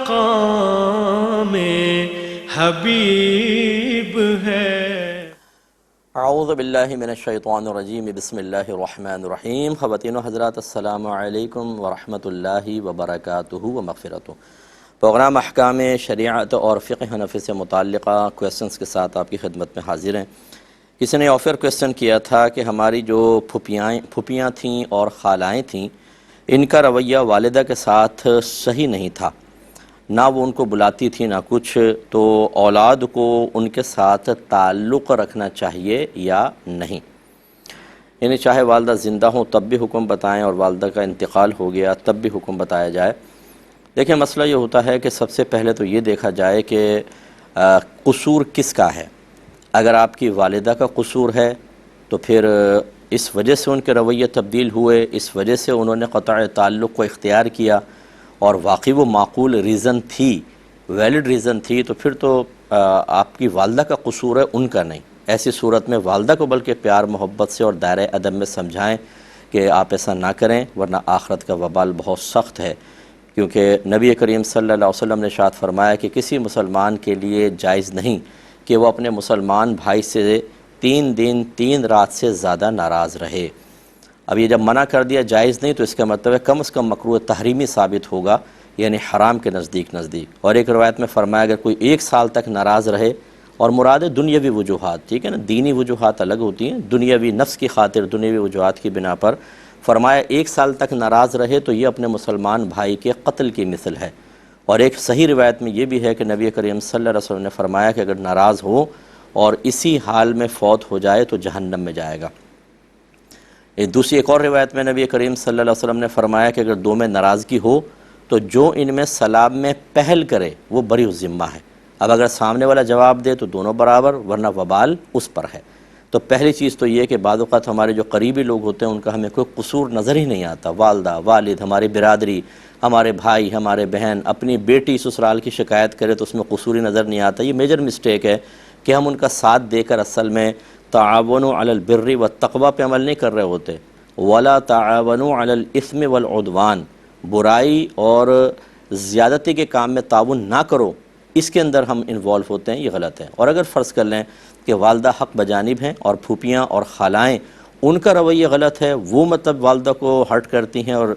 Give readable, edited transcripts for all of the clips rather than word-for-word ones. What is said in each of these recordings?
مقام حبیب ہے۔ اعوذ باللہ من الشیطان الرجیم، بسم اللہ الرحمن الرحیم۔ خواتین و حضرات، السلام علیکم ورحمۃ اللہ وبرکاتہ و مغفرتہ۔ پروگرام احکام شریعت اور فقہ حنفی سے متعلقہ کویسچنز کے ساتھ آپ کی خدمت میں حاضر ہیں۔ کسی نے آفر کویسچن کیا تھا کہ ہماری جو پھوپھیاں تھیں اور خالائیں تھیں، ان کا رویہ والدہ کے ساتھ صحیح نہیں تھا، نہ وہ ان کو بلاتی تھی نہ کچھ، تو اولاد کو ان کے ساتھ تعلق رکھنا چاہیے یا نہیں؟ یعنی چاہے والدہ زندہ ہوں تب بھی حکم بتائیں اور والدہ کا انتقال ہو گیا تب بھی حکم بتایا جائے۔ دیکھیں، مسئلہ یہ ہوتا ہے کہ سب سے پہلے تو یہ دیکھا جائے کہ قصور کس کا ہے۔ اگر آپ کی والدہ کا قصور ہے تو پھر اس وجہ سے ان کے رویے تبدیل ہوئے، اس وجہ سے انہوں نے قطع تعلق کو اختیار کیا اور واقعی وہ معقول ریزن تھی، ویلڈ ریزن تھی، تو پھر تو آپ کی والدہ کا قصور ہے، ان کا نہیں۔ ایسی صورت میں والدہ کو بلکہ پیار محبت سے اور دائرۂ ادب میں سمجھائیں کہ آپ ایسا نہ کریں ورنہ آخرت کا وبال بہت سخت ہے، کیونکہ نبی کریم صلی اللہ علیہ وسلم نے ارشاد فرمایا کہ کسی مسلمان کے لیے جائز نہیں کہ وہ اپنے مسلمان بھائی سے 3 دن 3 رات سے زیادہ ناراض رہے۔ اب یہ جب منع کر دیا جائز نہیں تو اس کا مطلب ہے کم از کم مکروہ تحریمی ثابت ہوگا، یعنی حرام کے نزدیک۔ اور ایک روایت میں فرمایا اگر کوئی 1 سال تک ناراض رہے، اور مراد ہے دنیاوی وجوہات، ٹھیک ہے نا، دینی وجوہات الگ ہوتی ہیں، دنیاوی نفس کی خاطر دنیاوی وجوہات کی بنا پر فرمایا 1 سال تک ناراض رہے تو یہ اپنے مسلمان بھائی کے قتل کی مثل ہے۔ اور ایک صحیح روایت میں یہ بھی ہے کہ نبی کریم صلی اللہ علیہ وسلم نے فرمایا کہ اگر ناراض ہو اور اسی حال میں فوت ہو جائے تو جہنم میں جائے گا۔ ایک اور روایت میں نبی کریم صلی اللہ علیہ وسلم نے فرمایا کہ اگر 2 میں ناراضگی ہو تو جو ان میں سلام میں پہل کرے وہ بری الذمہ ہے۔ اب اگر سامنے والا جواب دے تو دونوں برابر، ورنہ وبال اس پر ہے۔ تو پہلی چیز تو یہ کہ بعض اوقات ہمارے جو قریبی لوگ ہوتے ہیں ان کا ہمیں کوئی قصور نظر ہی نہیں آتا، والدہ، والد، ہماری برادری، ہمارے بھائی، ہمارے بہن، اپنی بیٹی سسرال کی شکایت کرے تو اس میں قصور ہی نظر نہیں آتا۔ یہ میجر مسٹیک ہے کہ ہم ان کا ساتھ دے کر اصل میں تعاونوا علی البر والتقوی پہ عمل نہیں کر رہے ہوتے، ولا تعاونوا علی الاثم والعدوان، برائی اور زیادتی کے کام میں تعاون نہ کرو، اس کے اندر ہم انوالو ہوتے ہیں، یہ غلط ہے۔ اور اگر فرض کر لیں کہ والدہ حق بجانب ہیں اور پھوپھیاں اور خالائیں ان کا رویہ غلط ہے، وہ مطلب والدہ کو ہرٹ کرتی ہیں اور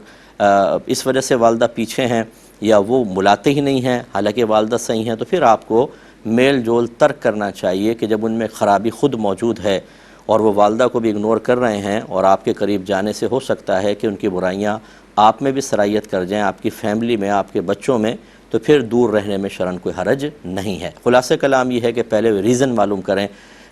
اس وجہ سے والدہ پیچھے ہیں یا وہ ملاتے ہی نہیں ہیں حالانکہ والدہ صحیح ہیں، تو پھر آپ کو میل جول ترک کرنا چاہیے کہ جب ان میں خرابی خود موجود ہے اور وہ والدہ کو بھی اگنور کر رہے ہیں اور آپ کے قریب جانے سے ہو سکتا ہے کہ ان کی برائیاں آپ میں بھی سرایت کر جائیں، آپ کی فیملی میں، آپ کے بچوں میں، تو پھر دور رہنے میں شرعاً کوئی حرج نہیں ہے۔ خلاصہ کلام یہ ہے کہ پہلے ریزن معلوم کریں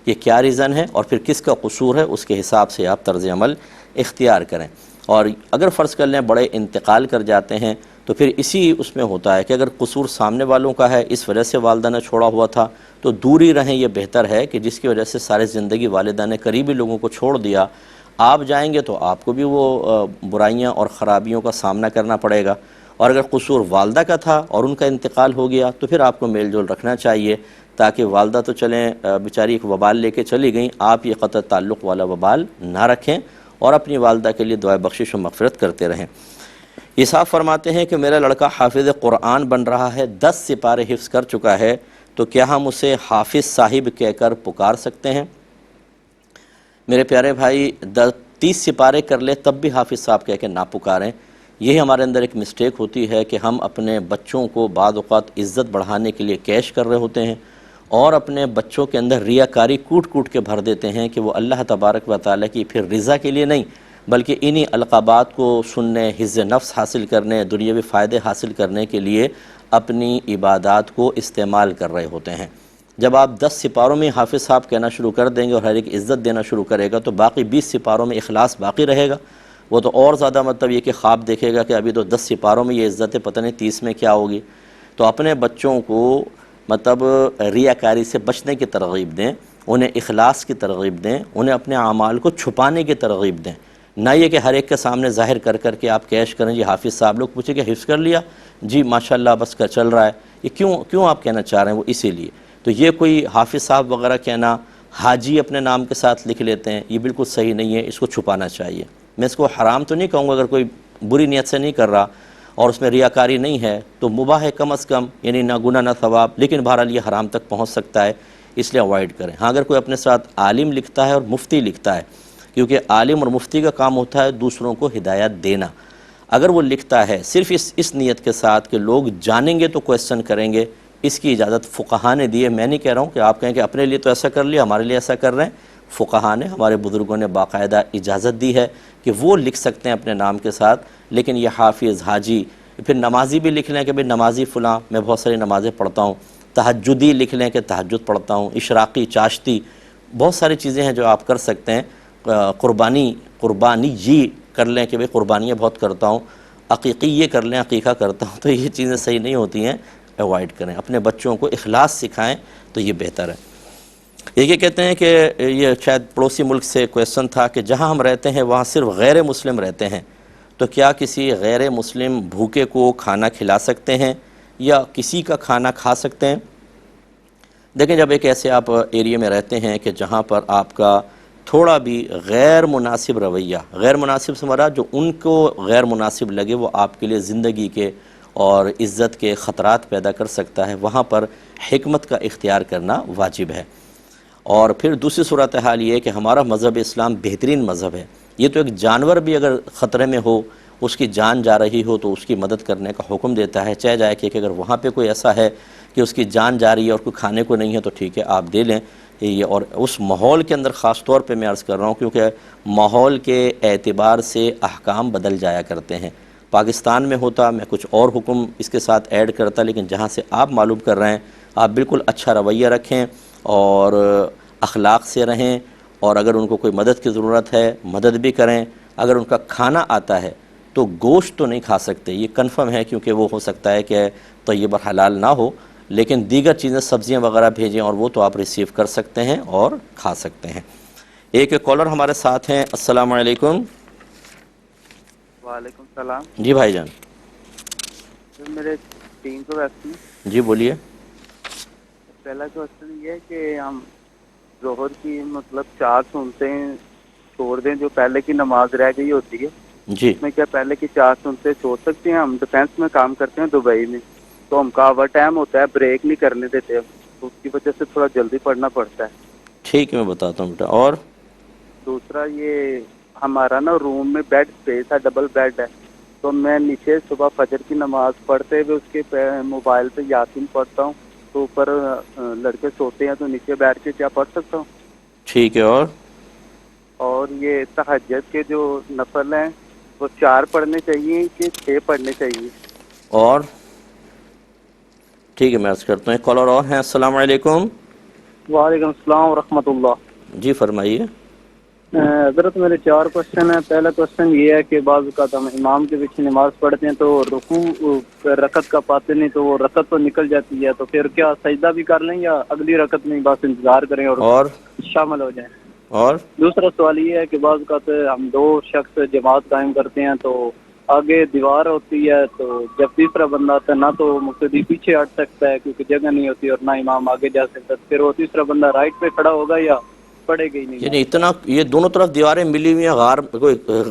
کہ کیا ریزن ہے اور پھر کس کا قصور ہے، اس کے حساب سے آپ طرز عمل اختیار کریں۔ اور اگر فرض کر لیں بڑے انتقال کر جاتے ہیں تو پھر اسی اس میں ہوتا ہے کہ اگر قصور سامنے والوں کا ہے، اس وجہ سے والدہ نے چھوڑا ہوا تھا تو دور ہی رہیں، یہ بہتر ہے کہ جس کی وجہ سے سارے زندگی والدہ نے قریبی لوگوں کو چھوڑ دیا، آپ جائیں گے تو آپ کو بھی وہ برائیاں اور خرابیوں کا سامنا کرنا پڑے گا۔ اور اگر قصور والدہ کا تھا اور ان کا انتقال ہو گیا تو پھر آپ کو میل جول رکھنا چاہیے، تاکہ والدہ تو چلیں بیچاری ایک وبال لے کے چلی گئیں، آپ یہ قطع تعلق والا وبال نہ رکھیں اور اپنی والدہ کے لیے دعائے بخشش و مغفرت کرتے رہیں۔ یہ صاحب فرماتے ہیں کہ میرا لڑکا حافظ قرآن بن رہا ہے، 10 سپارے حفظ کر چکا ہے، تو کیا ہم اسے حافظ صاحب کہہ کر پکار سکتے ہیں؟ میرے پیارے بھائی، 30 سپارے کر لے تب بھی حافظ صاحب کہہ کے نہ پکاریں۔ یہی ہمارے اندر ایک مسٹیک ہوتی ہے کہ ہم اپنے بچوں کو بعض اوقات عزت بڑھانے کے لیے کیش کر رہے ہوتے ہیں اور اپنے بچوں کے اندر ریاکاری کوٹ کوٹ کے بھر دیتے ہیں کہ وہ اللہ تبارک و تعالیٰ کی پھر رضا کے لیے نہیں بلکہ انہی القابات کو سننے، حظ نفس حاصل کرنے، دنیاوی فائدے حاصل کرنے کے لیے اپنی عبادات کو استعمال کر رہے ہوتے ہیں۔ جب آپ 10 سپاروں میں حافظ صاحب کہنا شروع کر دیں گے اور ہر ایک عزت دینا شروع کرے گا تو باقی 20 سپاروں میں اخلاص باقی رہے گا، وہ تو اور زیادہ مطلب یہ کہ خواب دیکھے گا کہ ابھی تو 10 سپاروں میں یہ عزت ہے، پتہ نہیں 30 میں کیا ہوگی۔ تو اپنے بچوں کو مطلب ریاکاری سے بچنے کی ترغیب دیں، انہیں اخلاص کی ترغیب دیں، انہیں اپنے اعمال کو چھپانے کی ترغیب دیں، نہ یہ کہ ہر ایک کے سامنے ظاہر کر کر کے آپ کیش کریں۔ جی حافظ صاحب، لوگ پوچھیں کہ حفظ کر لیا؟ جی ماشاءاللہ بس کر چل رہا ہے۔ یہ کیوں آپ کہنا چاہ رہے ہیں؟ وہ اسی لیے تو یہ کوئی حافظ صاحب وغیرہ کہنا، حاجی اپنے نام کے ساتھ لکھ لیتے ہیں، یہ بالکل صحیح نہیں ہے، اس کو چھپانا چاہیے۔ میں اس کو حرام تو نہیں کہوں گا اگر کوئی بری نیت سے نہیں کر رہا، اور اس میں ریاکاری نہیں ہے تو مباح ہے کم از کم، یعنی نہ گناہ نہ ثواب، لیکن بہرحال یہ حرام تک پہنچ سکتا ہے، اس لیے اوائڈ کریں۔ ہاں اگر کوئی اپنے ساتھ عالم لکھتا ہے اور مفتی لکھتا ہے، کیونکہ عالم اور مفتی کا کام ہوتا ہے دوسروں کو ہدایت دینا، اگر وہ لکھتا ہے صرف اس نیت کے ساتھ کہ لوگ جانیں گے تو کویسچن کریں گے، اس کی اجازت فقہا نے دی ہے۔ میں نہیں کہہ رہا ہوں کہ آپ کہیں کہ اپنے لیے تو ایسا کر لیا، ہمارے لیے ایسا کر رہے ہیں۔ فقہا نے، ہمارے بزرگوں نے باقاعدہ اجازت دی ہے کہ وہ لکھ سکتے ہیں اپنے نام کے ساتھ، لیکن یہ حافظ، حاجی، پھر نمازی بھی لکھ لیں کہ بھئی نمازی فلاں، میں بہت ساری نمازیں پڑھتا ہوں، تہجدی لکھ لیں کہ تہجد پڑھتا ہوں، اشراقی، چاشتی، بہت ساری چیزیں ہیں جو آپ کر سکتے ہیں۔ قربانی یہ کر لیں کہ بھئی قربانیاں بہت کرتا ہوں، عقیقی یہ کر لیں عقیقہ کرتا ہوں، تو یہ چیزیں صحیح نہیں ہوتی ہیں، اوائڈ کریں۔ اپنے بچوں کو اخلاص سکھائیں تو یہ بہتر ہے۔ یہ کہتے ہیں کہ یہ شاید پڑوسی ملک سے کویسچن تھا کہ جہاں ہم رہتے ہیں وہاں صرف غیر مسلم رہتے ہیں، تو کیا کسی غیر مسلم بھوکے کو کھانا کھلا سکتے ہیں یا کسی کا کھانا کھا سکتے ہیں؟ دیکھیں، جب ایک ایسے آپ ایریے میں رہتے ہیں کہ جہاں پر آپ کا تھوڑا بھی غیر مناسب رویہ، غیر مناسب سے مراد جو ان کو غیر مناسب لگے وہ آپ کے لیے زندگی کے اور عزت کے خطرات پیدا کر سکتا ہے، وہاں پر حکمت کا اختیار کرنا واجب ہے۔ اور پھر دوسری صورتحال یہ ہے کہ ہمارا مذہب اسلام بہترین مذہب ہے، یہ تو ایک جانور بھی اگر خطرے میں ہو، اس کی جان جا رہی ہو تو اس کی مدد کرنے کا حکم دیتا ہے، چاہے جائے کہ اگر وہاں پہ کوئی ایسا ہے کہ اس کی جان جا رہی ہے اور کوئی کھانے کو نہیں ہے تو ٹھیک ہے آپ دے لیں۔ یہ اور اس ماحول کے اندر خاص طور پہ میں عرض کر رہا ہوں، کیونکہ ماحول کے اعتبار سے احکام بدل جایا کرتے ہیں۔ پاکستان میں ہوتا میں کچھ اور حکم اس کے ساتھ ایڈ کرتا، لیکن جہاں سے آپ معلوم کر رہے ہیں آپ بالکل اچھا رویہ رکھیں اور اخلاق سے رہیں، اور اگر ان کو کوئی مدد کی ضرورت ہے مدد بھی کریں۔ اگر ان کا کھانا آتا ہے تو گوشت تو نہیں کھا سکتے، یہ کنفرم ہے، کیونکہ وہ ہو سکتا ہے کہ طیب اور حلال نہ ہو، لیکن دیگر چیزیں سبزیاں وغیرہ بھیجیں اور وہ تو آپ ریسیو کر سکتے ہیں اور کھا سکتے ہیں۔ ایک کالر ہمارے ساتھ ہیں۔ السلام علیکم۔ وعلیکم السلام۔ جی بھائی جان۔ سر میرے 3 کویسچن۔ جی بولیے۔ پہلا کویسچن یہ ہے کہ ہم ظہر کی مطلب 4 سنتیں چھوڑ دیں جو پہلے کی نماز رہ گئی ہوتی ہے، جی اس میں کیا پہلے کی 4 سنتیں چھوڑ سکتے ہیں؟ ہم ڈیفینس میں کام کرتے ہیں دبئی میں، تو ہم کا اوور ٹائم ہوتا ہے، بریک نہیں کرنے دیتے، تو اس کی وجہ سے تھوڑا جلدی پڑھنا پڑتا ہے۔ ٹھیک ہے میں بتاتا ہوں بیٹا۔ اور دوسرا یہ ہمارا نا روم میں بیڈ اسپیس ہے، ڈبل بیڈ ہے، تو میں نیچے صبح فجر کی نماز پڑھتے ہوئے اس کے موبائل پہ یاسین پڑھتا ہوں، تو اوپر لڑکے سوتے ہیں تو نیچے بیٹھ کے کیا پڑھ سکتا ہوں؟ ٹھیک ہے۔ اور یہ تہجد کے جو نفل ہیں وہ 4 پڑھنے چاہیے کہ 6 پڑھنے چاہیے؟ اور ٹھیک ہے میں عرض کرتا ہوں، ایک کالر اور ہیں۔ السلام علیکم۔ وعلیکم السلام ورحمۃ اللہ۔ جی فرمائیے۔ حضرت میرے 4 کویسچن ہیں۔ پہلا کویسچن یہ ہے کہ بعض اوقات ہم امام کے پیچھے نماز پڑھتے ہیں تو رکوع رکعت کا پاتے نہیں، تو وہ رکعت تو نکل جاتی ہے، تو پھر کیا سجدہ بھی کر لیں یا اگلی رکعت میں بس انتظار کریں اور شامل ہو جائیں؟ اور دوسرا سوال یہ ہے کہ بعض اوقات ہم 2 شخص جماعت قائم کرتے ہیں تو آگے دیوار ہوتی ہے، تو جب تیسرا بندہ آتا ہے نہ تو مقتدی پیچھے ہٹ سکتا ہے کیونکہ جگہ نہیں ہوتی، اور نہ امام آگے جا سکتا، پھر وہ تیسرا بندہ رائٹ پہ کھڑا ہوگا یا پڑے گا ہی نہیں؟ یعنی اتنا یہ دونوں طرف دیواریں ملی ہوئی ہیں،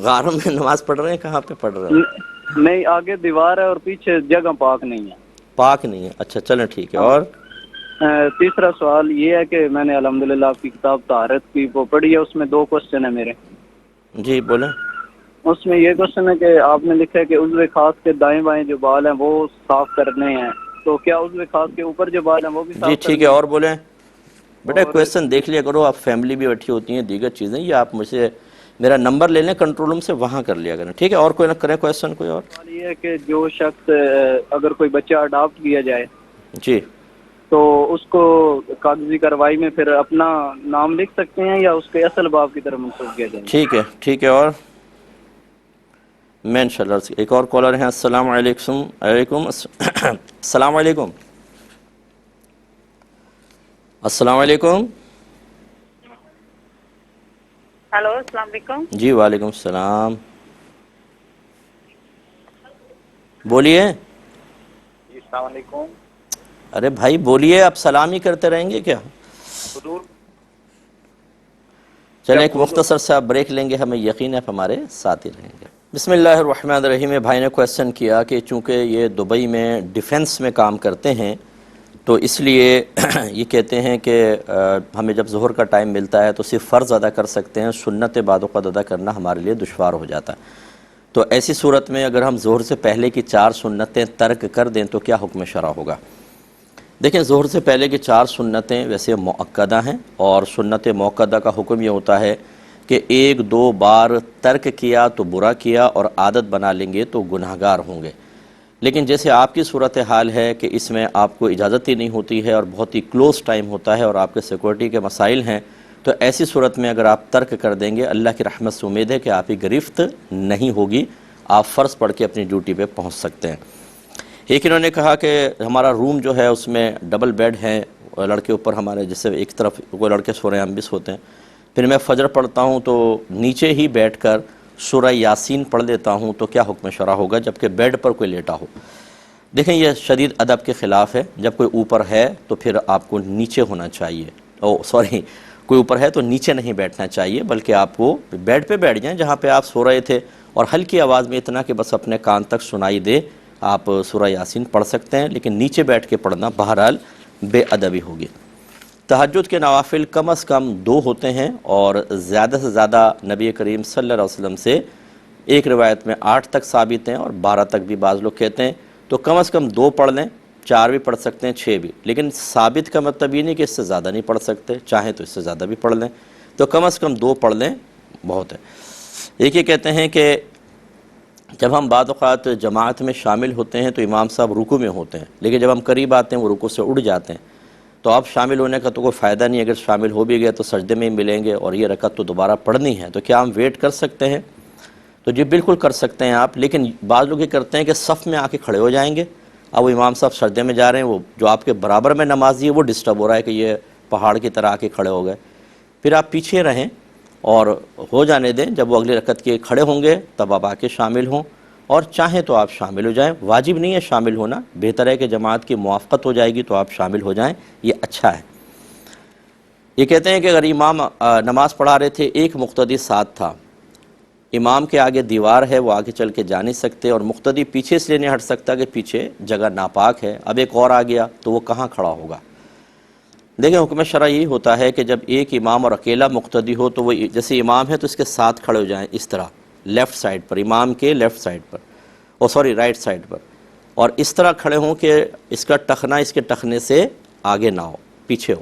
غار میں نماز پڑھ رہے ہیں؟ کہاں پہ پڑھ رہے ہو؟ نہیں، آگے دیوار ہے اور پیچھے جگہ پاک نہیں ہے۔ پاک نہیں ہے، اچھا چلیں ٹھیک ہے۔ ہاں۔ اور تیسرا سوال یہ ہے کہ میں نے الحمدللہ آپ کی کتاب طہارت کی وہ پڑھی ہے، اس میں 2 کویسچن ہیں میرے۔ جی بولیں۔ اس میں یہ کویسچن ہے کہ آپ نے لکھا ہے کہ عضو خاص کے دائیں بائیں جو بال ہیں وہ صاف کرنے ہیں، تو کیا عضو خاص کے اوپر جو بال ہیں وہ بھی جی صاف ٹھیک ہے۔ کرنے ہیں؟ اور بولیں بیٹا، اور کویسچن دیکھ لیا کرو، آپ فیملی بھی بیٹھی ہوتی ہیں، دیگر چیزیں، یہ آپ مجھ سے میرا نمبر لے لیں کنٹرول روم سے، وہاں کر لیا کریں، ٹھیک ہے؟ اور کوئی نہ کریں کویسچن کوئی اور؟ سوال یہ ہے کہ جو شخص اگر کوئی بچہ اڈاپٹ کیا جائے جی تو اس کو کاغذی کارروائی میں پھر اپنا نام لکھ سکتے ہیں یا اس کے اصل باپ کی طرف منسوخ کیا جائے گا؟ ٹھیک ہے ٹھیک ہے۔ اور میں انشاءاللہ ایک اور کالر ہیں۔ السلام علیکم۔ السلام علیکم۔ السلام علیکم۔ ہیلو، السلام علیکم۔ جی وعلیکم السلام، بولیے۔ جی السلام علیکم۔ ارے بھائی بولیے، آپ سلام ہی کرتے رہیں گے کیا؟ حضور چلیں ایک مختصر سا بریک لیں گے، ہمیں یقین ہے آپ ہمارے ساتھ ہی رہیں گے۔ بسم اللہ الرحمن الرحیم. بھائی نے کویسچن کیا کہ چونکہ یہ دبئی میں ڈیفنس میں کام کرتے ہیں تو اس لیے یہ کہتے ہیں کہ ہمیں جب ظہر کا ٹائم ملتا ہے تو صرف فرض ادا کر سکتے ہیں، سنت بعد اوقات ادا کرنا ہمارے لیے دشوار ہو جاتا ہے. تو ایسی صورت میں اگر ہم ظہر سے پہلے کی 4 سنتیں ترک کر دیں تو کیا حکم شرع ہوگا؟ دیکھیں، ظہر سے پہلے کی 4 سنتیں ویسے مؤکدہ ہیں، اور سنت مؤکدہ کا حکم یہ ہوتا ہے کہ 1-2 بار ترک کیا تو برا کیا اور عادت بنا لیں گے تو گناہگار ہوں گے. لیکن جیسے آپ کی صورتحال ہے کہ اس میں آپ کو اجازت ہی نہیں ہوتی ہے اور بہت ہی کلوز ٹائم ہوتا ہے اور آپ کے سیکورٹی کے مسائل ہیں، تو ایسی صورت میں اگر آپ ترک کر دیں گے، اللہ کی رحمت سے امید ہے کہ آپ کی گرفت نہیں ہوگی، آپ فرض پڑھ کے اپنی ڈیوٹی پہ پہنچ سکتے ہیں. ایک انہوں نے کہا کہ ہمارا روم جو ہے اس میں ڈبل بیڈ ہیں، لڑکے اوپر ہمارے جیسے ایک طرف کوئی لڑکے سو رہے ہیں ہم بھی سوتے ہیں، پھر میں فجر پڑھتا ہوں تو نیچے ہی بیٹھ کر سورہ یاسین پڑھ لیتا ہوں، تو کیا حکم شرع ہوگا جبکہ بیڈ پر کوئی لیٹا ہو؟ دیکھیں، یہ شدید ادب کے خلاف ہے. جب کوئی اوپر ہے تو پھر آپ کو نیچے ہونا چاہیے. کوئی اوپر ہے تو نیچے نہیں بیٹھنا چاہیے، بلکہ آپ کو بیڈ پہ بیٹھ جائیں جہاں پہ آپ سو رہے تھے، اور ہلکی آواز میں اتنا کہ بس اپنے کان تک سنائی دے آپ سورہ یاسین پڑھ سکتے ہیں، لیکن نیچے بیٹھ کے پڑھنا بہرحال بے ادبی ہوگی. تہجد کے نوافل کم از کم 2 ہوتے ہیں، اور زیادہ سے زیادہ نبی کریم صلی اللہ علیہ وسلم سے ایک روایت میں 8 تک ثابت ہیں اور 12 تک بھی بعض لوگ کہتے ہیں. تو کم از کم 2 پڑھ لیں، 4 بھی پڑھ سکتے ہیں، 6 بھی، لیکن ثابت کا مطلب یہ نہیں کہ اس سے زیادہ نہیں پڑھ سکتے، چاہیں تو اس سے زیادہ بھی پڑھ لیں، تو کم از کم 2 پڑھ لیں بہت ہے. ایک یہ کہتے ہیں کہ جب ہم بعض اوقات جماعت میں شامل ہوتے ہیں تو امام صاحب رکوع میں ہوتے ہیں، لیکن جب ہم قریب آتے ہیں وہ رکوع سے اٹھ جاتے ہیں، تو اب شامل ہونے کا تو کوئی فائدہ نہیں. اگر شامل ہو بھی گئے تو سجدے میں ہی ملیں گے اور یہ رکعت تو دوبارہ پڑھنی ہے، تو کیا ہم ویٹ کر سکتے ہیں؟ تو جی بالکل کر سکتے ہیں آپ، لیکن بعض لوگ یہ کرتے ہیں کہ صف میں آ کے کھڑے ہو جائیں گے. اب وہ امام صاحب سجدے میں جا رہے ہیں، وہ جو آپ کے برابر میں نمازی ہے وہ ڈسٹرب ہو رہا ہے کہ یہ پہاڑ کی طرح آ کے کھڑے ہو گئے. پھر آپ پیچھے رہیں اور ہو جانے دیں، جب وہ اگلی رکعت کے کھڑے ہوں گے تب آپ آ کے شامل ہوں، اور چاہیں تو آپ شامل ہو جائیں. واجب نہیں ہے شامل ہونا، بہتر ہے کہ جماعت کی موافقت ہو جائے گی تو آپ شامل ہو جائیں، یہ اچھا ہے. یہ کہتے ہیں کہ اگر امام نماز پڑھا رہے تھے، ایک مقتدی ساتھ تھا، امام کے آگے دیوار ہے، وہ آگے چل کے جا نہیں سکتے، اور مقتدی پیچھے اس لیے نہیں ہٹ سکتا کہ پیچھے جگہ ناپاک ہے. اب ایک اور آ گیا تو وہ کہاں کھڑا ہوگا؟ دیکھیں، حکم شرع یہی ہوتا ہے کہ جب ایک امام اور اکیلا مقتدی ہو تو وہ جیسے امام ہے تو اس کے ساتھ کھڑے ہو جائیں، اس طرح لیفٹ سائڈ پر، امام کے لیفٹ سائڈ پر، رائٹ سائڈ پر، اور اس طرح کھڑے ہوں کہ اس کا ٹخنا اس کے ٹخنے سے آگے نہ ہو، پیچھے ہو.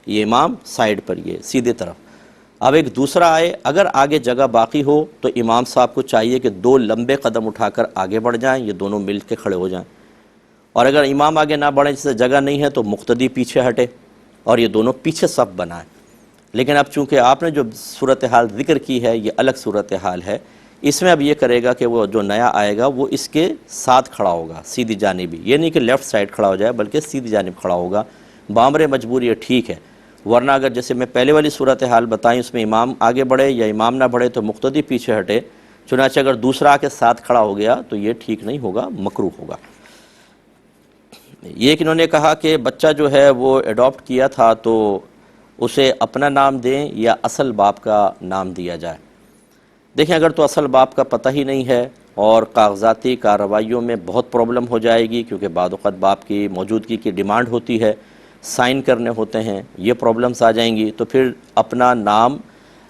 یہ امام سائڈ پر، یہ سیدھے طرف. اب ایک دوسرا آئے، اگر آگے جگہ باقی ہو تو امام صاحب کو چاہیے کہ 2 لمبے قدم اٹھا کر آگے بڑھ جائیں، یہ دونوں مل کے کھڑے ہو جائیں. اور اگر امام آگے نہ بڑھیں، جسے جگہ نہیں ہے، تو مقتدی پیچھے ہٹے اور یہ دونوں پیچھے صف بنائیں. لیکن اب چونکہ آپ نے جو صورتحال ذکر کی ہے یہ الگ صورتحال ہے، اس میں اب یہ کرے گا کہ وہ جو نیا آئے گا وہ اس کے ساتھ کھڑا ہوگا، سیدھی جانبی. یہ نہیں کہ لیفٹ سائڈ کھڑا ہو جائے بلکہ سیدھی جانب کھڑا ہوگا. بامر مجبور یہ ٹھیک ہے، ورنہ اگر جیسے میں پہلے والی صورتحال بتائیں اس میں امام آگے بڑھے یا امام نہ بڑھے تو مقتدی پیچھے ہٹے، چنانچہ اگر دوسرا آ کے ساتھ کھڑا ہو گیا تو یہ ٹھیک نہیں ہوگا، مکروہ ہوگا. یہ کہ انہوں نے کہا کہ بچہ جو ہے وہ ایڈاپٹ کیا تھا تو اسے اپنا نام دیں یا اصل باپ کا نام دیا جائے. دیکھیں، اگر تو اصل باپ کا پتہ ہی نہیں ہے اور کاغذاتی کارروائیوں میں بہت پرابلم ہو جائے گی، کیونکہ بعض اوقات باپ کی موجودگی کی ڈیمانڈ ہوتی ہے، سائن کرنے ہوتے ہیں، یہ پرابلمس آ جائیں گی، تو پھر اپنا نام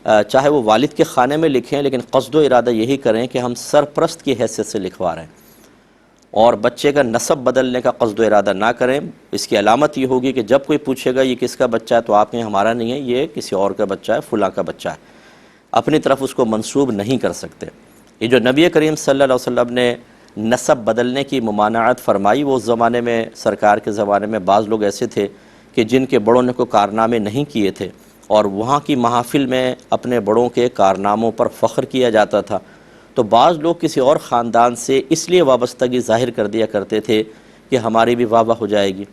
چاہے وہ والد کے خانے میں لکھیں، لیکن قصد و ارادہ یہی کریں کہ ہم سرپرست کی حیثیت سے لکھوا رہے ہیں، اور بچے کا نسب بدلنے کا قصد و ارادہ نہ کریں. اس کی علامت یہ ہوگی کہ جب کوئی پوچھے گا یہ کس کا بچہ ہے تو آپ کہیں ہمارا نہیں ہے، یہ کسی اور کا بچہ ہے، فلاں کا بچہ ہے، اپنی طرف اس کو منسوب نہیں کر سکتے. یہ جو نبی کریم صلی اللہ علیہ وسلم نے نسب بدلنے کی ممانعت فرمائی، وہ اس زمانے میں سرکار کے زمانے میں بعض لوگ ایسے تھے کہ جن کے بڑوں نے کوئی کارنامے نہیں کیے تھے، اور وہاں کی محافل میں اپنے بڑوں کے کارناموں پر فخر کیا جاتا تھا، تو بعض لوگ کسی اور خاندان سے اس لیے وابستگی ظاہر کر دیا کرتے تھے کہ ہماری بھی واہ واہ ہو جائے گی،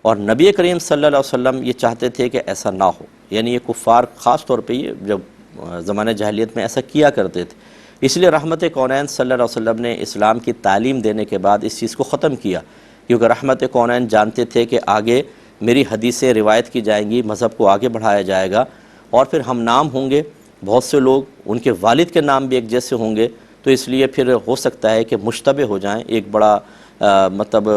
اور نبی کریم صلی اللہ علیہ وسلم یہ چاہتے تھے کہ ایسا نہ ہو. یعنی یہ کفار خاص طور پہ یہ جب زمانہ جاہلیت میں ایسا کیا کرتے تھے، اس لیے رحمت کونین صلی اللہ علیہ وسلم نے اسلام کی تعلیم دینے کے بعد اس چیز کو ختم کیا، کیونکہ رحمت کونین جانتے تھے کہ آگے میری حدیثیں روایت کی جائیں گی، مذہب کو آگے بڑھایا جائے گا، اور پھر ہم نام ہوں گے، بہت سے لوگ ان کے والد کے نام بھی ایک جیسے ہوں گے، تو اس لیے پھر ہو سکتا ہے کہ مشتبہ ہو جائیں، ایک بڑا مطلب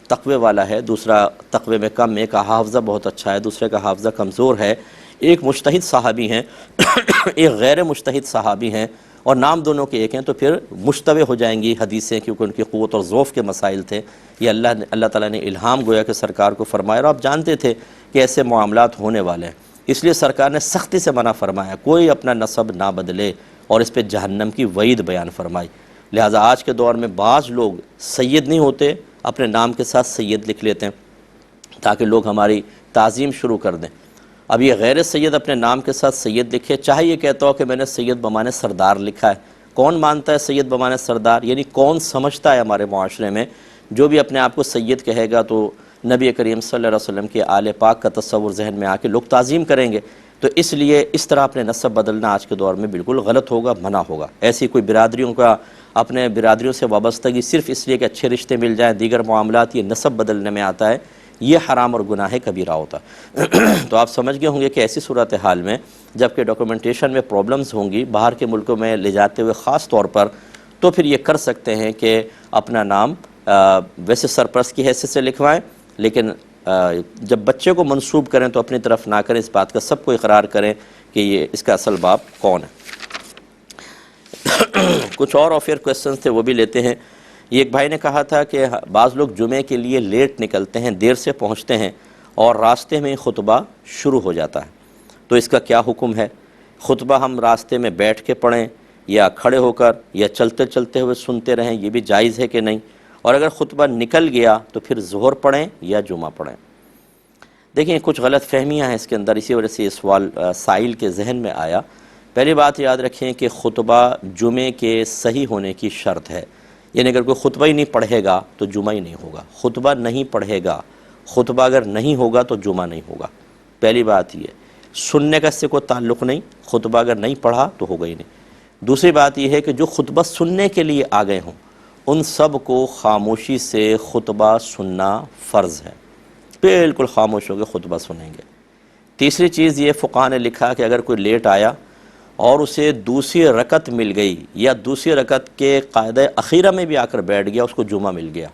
تقوی والا ہے، دوسرا تقوی میں کم، ایک کا حافظہ بہت اچھا ہے، دوسرے کا حافظہ کمزور ہے، ایک مجتہد صحابی ہیں ایک غیر مجتہد صحابی ہیں، اور نام دونوں کے ایک ہیں، تو پھر مشتبہ ہو جائیں گی حدیثیں، کیونکہ ان کی قوت اور ضعف کے مسائل تھے۔ یہ اللہ تعالیٰ نے الہام گویا کہ سرکار کو فرمایا، اور آپ جانتے تھے کہ ایسے معاملات ہونے والے ہیں، اس لیے سرکار نے سختی سے منع فرمایا کوئی اپنا نسب نہ بدلے، اور اس پہ جہنم کی وعید بیان فرمائی۔ لہٰذا آج کے دور میں بعض لوگ سید نہیں ہوتے، اپنے نام کے ساتھ سید لکھ لیتے ہیں تاکہ لوگ ہماری تعظیم شروع کر دیں۔ اب یہ غیر سید اپنے نام کے ساتھ سید لکھے، چاہے یہ کہتا ہو کہ میں نے سید بمانے سردار لکھا ہے، کون مانتا ہے سید بمانے سردار؟ یعنی کون سمجھتا ہے ہمارے معاشرے میں جو بھی اپنے آپ کو سید کہے گا تو نبی کریم صلی اللہ علیہ وسلم کے آل پاک کا تصور ذہن میں آ کے لوگ تعظیم کریں گے، تو اس لیے اس طرح اپنے نسب بدلنا آج کے دور میں بالکل غلط ہوگا، منع ہوگا۔ ایسی کوئی برادریوں کا اپنے برادریوں سے وابستگی صرف اس لیے کہ اچھے رشتے مل جائیں، دیگر معاملات یہ نسب بدلنے میں آتا ہے، یہ حرام اور گناہ کبیرہ ہوتا ہے۔ تو آپ سمجھ گئے ہوں گے کہ ایسی صورتحال میں جب کہ ڈاکومنٹیشن میں پرابلمز ہوں گی باہر کے ملکوں میں لے جاتے ہوئے خاص طور پر، تو پھر یہ کر سکتے ہیں کہ اپنا نام ویسے سرپرست کی حیثیت سے لکھوائیں، لیکن جب بچے کو منسوب کریں تو اپنی طرف نہ کریں، اس بات کا سب کو اقرار کریں کہ یہ اس کا اصل باپ کون ہے۔ کچھ اور آفیئر کویسچنز تھے وہ بھی لیتے ہیں۔ یہ ایک بھائی نے کہا تھا کہ بعض لوگ جمعے کے لیے لیٹ نکلتے ہیں، دیر سے پہنچتے ہیں اور راستے میں خطبہ شروع ہو جاتا ہے، تو اس کا کیا حکم ہے؟ خطبہ ہم راستے میں بیٹھ کے پڑھیں یا کھڑے ہو کر یا چلتے چلتے ہوئے سنتے رہیں، یہ بھی جائز ہے کہ نہیں؟ اور اگر خطبہ نکل گیا تو پھر ظہر پڑھیں یا جمعہ پڑھیں؟ دیکھیں کچھ غلط فہمیاں ہیں اس کے اندر، اسی وجہ سے یہ سوال سائل کے ذہن میں آیا۔ پہلی بات یاد رکھیں کہ خطبہ جمعے کے صحیح ہونے کی شرط ہے، یعنی اگر کوئی خطبہ ہی نہیں پڑھے گا تو جمعہ ہی نہیں ہوگا، خطبہ نہیں پڑھے گا، خطبہ اگر نہیں ہوگا تو جمعہ نہیں ہوگا۔ پہلی بات یہ، سننے کا اس سے کوئی تعلق نہیں، خطبہ اگر نہیں پڑھا تو ہوگا ہی نہیں۔ دوسری بات یہ ہے کہ جو خطبہ سننے کے لیے آ گئے ہوں ان سب کو خاموشی سے خطبہ سننا فرض ہے، بالکل خاموش ہو کے خطبہ سنیں گے۔ تیسری چیز یہ فقہاء نے لکھا کہ اگر کوئی لیٹ آیا اور اسے دوسری رکعت مل گئی یا دوسری رکعت کے قاعدہ اخیرہ میں بھی آ کر بیٹھ گیا، اس کو جمعہ مل گیا۔